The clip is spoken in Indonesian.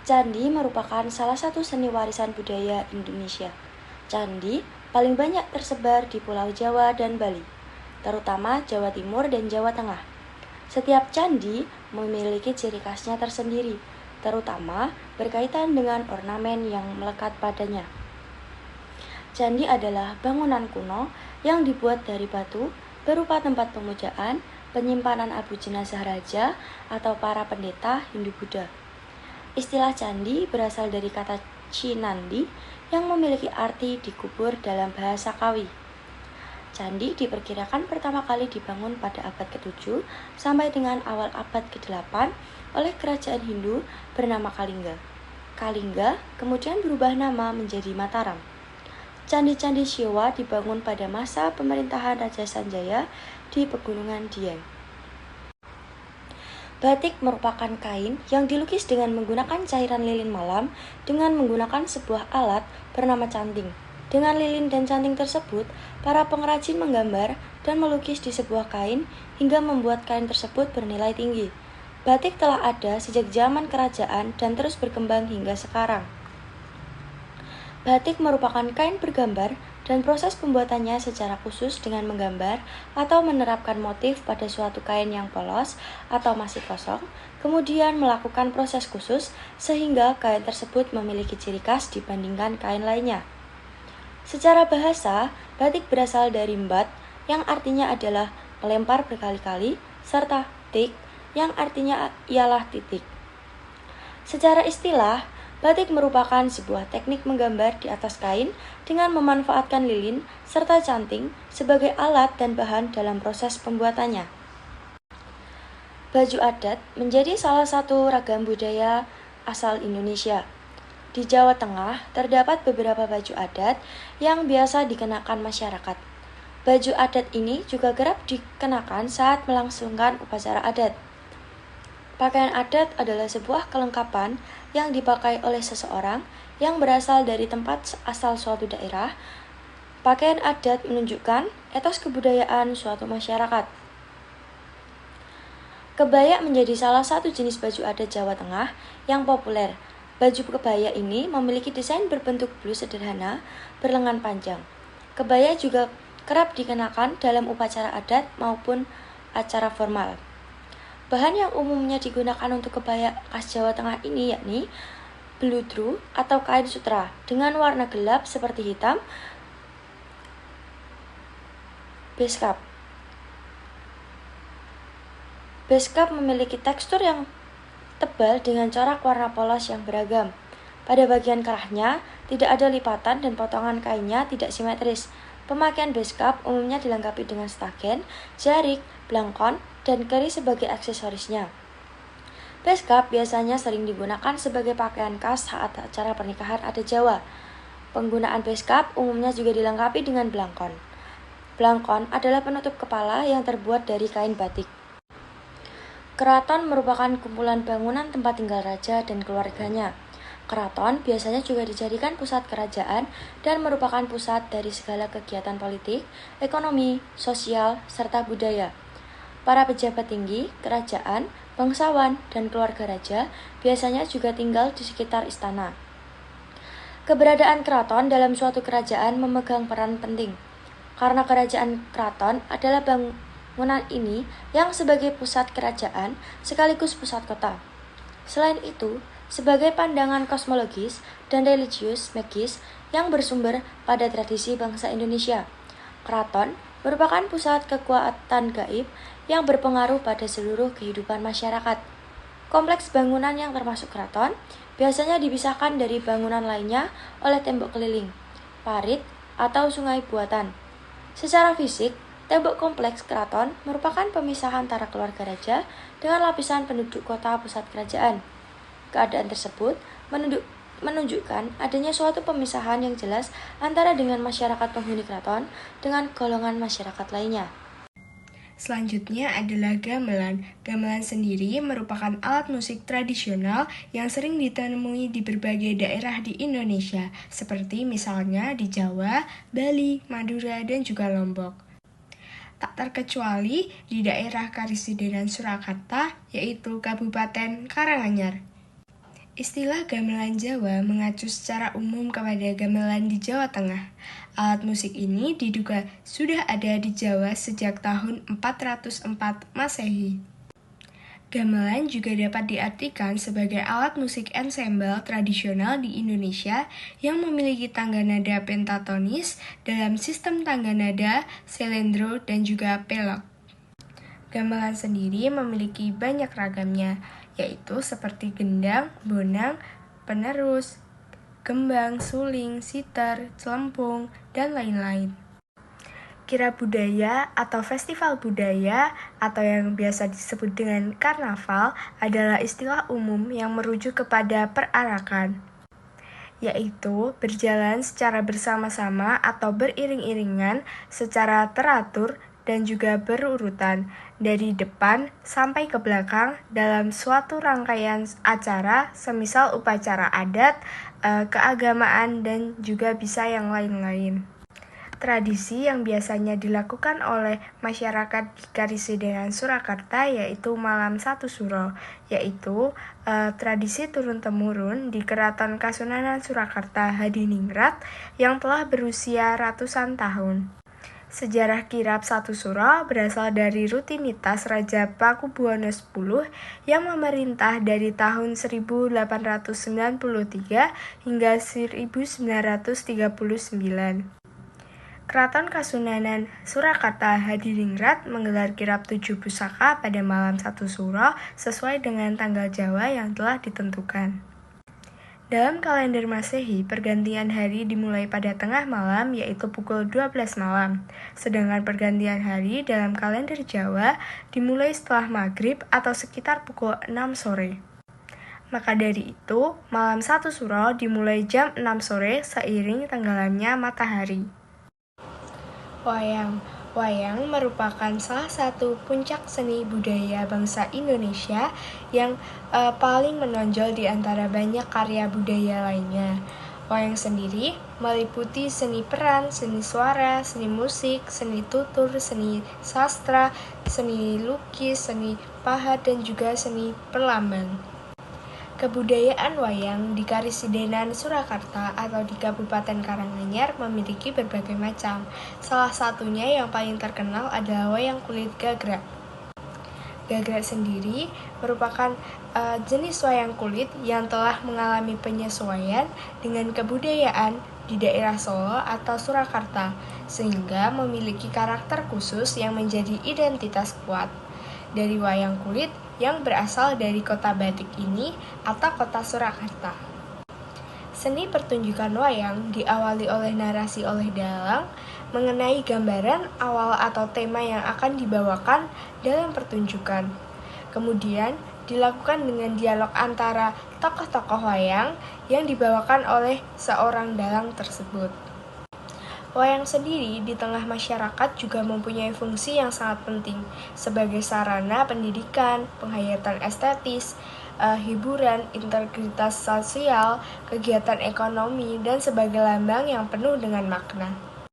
Candi merupakan salah satu seni warisan budaya Indonesia. Candi paling banyak tersebar di Pulau Jawa dan Bali, terutama Jawa Timur dan Jawa Tengah. Setiap candi memiliki ciri khasnya tersendiri, terutama berkaitan dengan ornamen yang melekat padanya. Candi adalah bangunan kuno yang dibuat dari batu, berupa tempat pemujaan, penyimpanan abu jenazah raja, atau para pendeta Hindu-Buddha. Istilah candi berasal dari kata Cinandi yang memiliki arti dikubur dalam bahasa Kawi. Candi diperkirakan pertama kali dibangun pada abad ke-7 sampai dengan awal abad ke-8 oleh kerajaan Hindu bernama Kalingga. Kalingga kemudian berubah nama menjadi Mataram. Candi-candi Siwa dibangun pada masa pemerintahan Raja Sanjaya di Pegunungan Dieng. Batik merupakan kain yang dilukis dengan menggunakan cairan lilin malam dengan menggunakan sebuah alat bernama canting. Dengan lilin dan canting tersebut, para pengrajin menggambar dan melukis di sebuah kain hingga membuat kain tersebut bernilai tinggi. Batik telah ada sejak zaman kerajaan dan terus berkembang hingga sekarang. Batik merupakan kain bergambar dan proses pembuatannya secara khusus dengan menggambar atau menerapkan motif pada suatu kain yang polos atau masih kosong, kemudian melakukan proses khusus sehingga kain tersebut memiliki ciri khas dibandingkan kain lainnya. Secara bahasa, batik berasal dari mbat yang artinya adalah melempar berkali-kali, serta tik yang artinya ialah titik. Secara istilah, batik merupakan sebuah teknik menggambar di atas kain dengan memanfaatkan lilin serta canting sebagai alat dan bahan dalam proses pembuatannya. Baju adat menjadi salah satu ragam budaya asal Indonesia. Di Jawa Tengah terdapat beberapa baju adat yang biasa dikenakan masyarakat. Baju adat ini juga kerap dikenakan saat melangsungkan upacara adat. Pakaian adat adalah sebuah kelengkapan yang dipakai oleh seseorang yang berasal dari tempat asal suatu daerah. Pakaian adat menunjukkan etos kebudayaan suatu masyarakat. Kebaya menjadi salah satu jenis baju adat Jawa Tengah yang populer. Baju kebaya ini memiliki desain berbentuk blus sederhana berlengan panjang. Kebaya juga kerap dikenakan dalam upacara adat maupun acara formal. Bahan yang umumnya digunakan untuk kebaya khas Jawa Tengah ini yakni beludru atau kain sutra dengan warna gelap seperti hitam, beskap. Beskap memiliki tekstur yang tebal dengan corak warna polos yang beragam. Pada bagian kerahnya tidak ada lipatan dan potongan kainnya tidak simetris. Pemakaian beskap umumnya dilengkapi dengan stagen, jarik, blangkon, dan keris sebagai aksesorisnya. Beskap biasanya sering digunakan sebagai pakaian khas saat acara pernikahan adat Jawa. Penggunaan beskap umumnya juga dilengkapi dengan blangkon. Blangkon adalah penutup kepala yang terbuat dari kain batik. Keraton merupakan kumpulan bangunan tempat tinggal raja dan keluarganya. Keraton biasanya juga dijadikan pusat kerajaan dan merupakan pusat dari segala kegiatan politik, ekonomi, sosial, serta budaya. Para pejabat tinggi, kerajaan, bangsawan, dan keluarga raja biasanya juga tinggal di sekitar istana. Keberadaan keraton dalam suatu kerajaan memegang peran penting, karena kerajaan keraton adalah bangunan ini yang sebagai pusat kerajaan sekaligus pusat kota. Selain itu, sebagai pandangan kosmologis dan religius magis yang bersumber pada tradisi bangsa Indonesia, keraton merupakan pusat kekuatan gaib yang berpengaruh pada seluruh kehidupan masyarakat. Kompleks bangunan yang termasuk keraton biasanya dipisahkan dari bangunan lainnya oleh tembok keliling, parit, atau sungai buatan. Secara fisik, tembok kompleks keraton merupakan pemisah antara keluarga raja dengan lapisan penduduk kota pusat kerajaan. Keadaan tersebut menunjukkan adanya suatu pemisahan yang jelas antara dengan masyarakat penghuni keraton dengan golongan masyarakat lainnya. Selanjutnya adalah gamelan. Gamelan sendiri merupakan alat musik tradisional yang sering ditemui di berbagai daerah di Indonesia, seperti misalnya di Jawa, Bali, Madura, dan juga Lombok. Tak terkecuali di daerah Karisidenan Surakarta, yaitu Kabupaten Karanganyar. Istilah gamelan Jawa mengacu secara umum kepada gamelan di Jawa Tengah. Alat musik ini diduga sudah ada di Jawa sejak tahun 404 Masehi. Gamelan juga dapat diartikan sebagai alat musik ensemble tradisional di Indonesia yang memiliki tangga nada pentatonis dalam sistem tangga nada, selendro, dan juga pelok. Gamelan sendiri memiliki banyak ragamnya, yaitu seperti gendang, bonang, penerus, gembang, suling, sitar, celempung, dan lain-lain. Kirab budaya atau festival budaya atau yang biasa disebut dengan karnaval adalah istilah umum yang merujuk kepada perarakan, yaitu berjalan secara bersama-sama atau beriring-iringan secara teratur dan juga berurutan dari depan sampai ke belakang dalam suatu rangkaian acara semisal upacara adat, keagamaan, dan juga bisa yang lain-lain. Tradisi yang biasanya dilakukan oleh masyarakat di Karisidenan Surakarta yaitu Malam Satu Suro, yaitu tradisi turun-temurun di Keraton Kasunanan Surakarta Hadiningrat yang telah berusia ratusan tahun. Sejarah kirab Satu Suro berasal dari rutinitas Raja Pakubuwono X yang memerintah dari tahun 1893 hingga 1939. Keraton Kasunanan Surakarta Hadiningrat menggelar kirab 7 pusaka pada malam 1 Suro sesuai dengan tanggal Jawa yang telah ditentukan. Dalam kalender Masehi, pergantian hari dimulai pada tengah malam yaitu pukul 12 malam. Sedangkan pergantian hari dalam kalender Jawa dimulai setelah maghrib atau sekitar pukul 6 sore. Maka dari itu, malam 1 Suro dimulai jam 6 sore seiring tenggelamnya matahari. Wayang merupakan salah satu puncak seni budaya bangsa Indonesia yang paling menonjol di antara banyak karya budaya lainnya. Wayang sendiri meliputi seni peran, seni suara, seni musik, seni tutur, seni sastra, seni lukis, seni pahat, dan juga seni perlambang. Kebudayaan wayang di Karisidenan Surakarta atau di Kabupaten Karanganyar memiliki berbagai macam. Salah satunya yang paling terkenal adalah wayang kulit gagrak. Gagrak sendiri merupakan jenis wayang kulit yang telah mengalami penyesuaian dengan kebudayaan di daerah Solo atau Surakarta, sehingga memiliki karakter khusus yang menjadi identitas kuat. Dari wayang kulit yang berasal dari kota batik ini atau kota Surakarta. Seni pertunjukan wayang diawali oleh narasi oleh dalang mengenai gambaran awal atau tema yang akan dibawakan dalam pertunjukan. Kemudian dilakukan dengan dialog antara tokoh-tokoh wayang yang dibawakan oleh seorang dalang tersebut. Wayang sendiri di tengah masyarakat juga mempunyai fungsi yang sangat penting sebagai sarana pendidikan, penghayatan estetis, hiburan, integritas sosial, kegiatan ekonomi, dan sebagai lambang yang penuh dengan makna.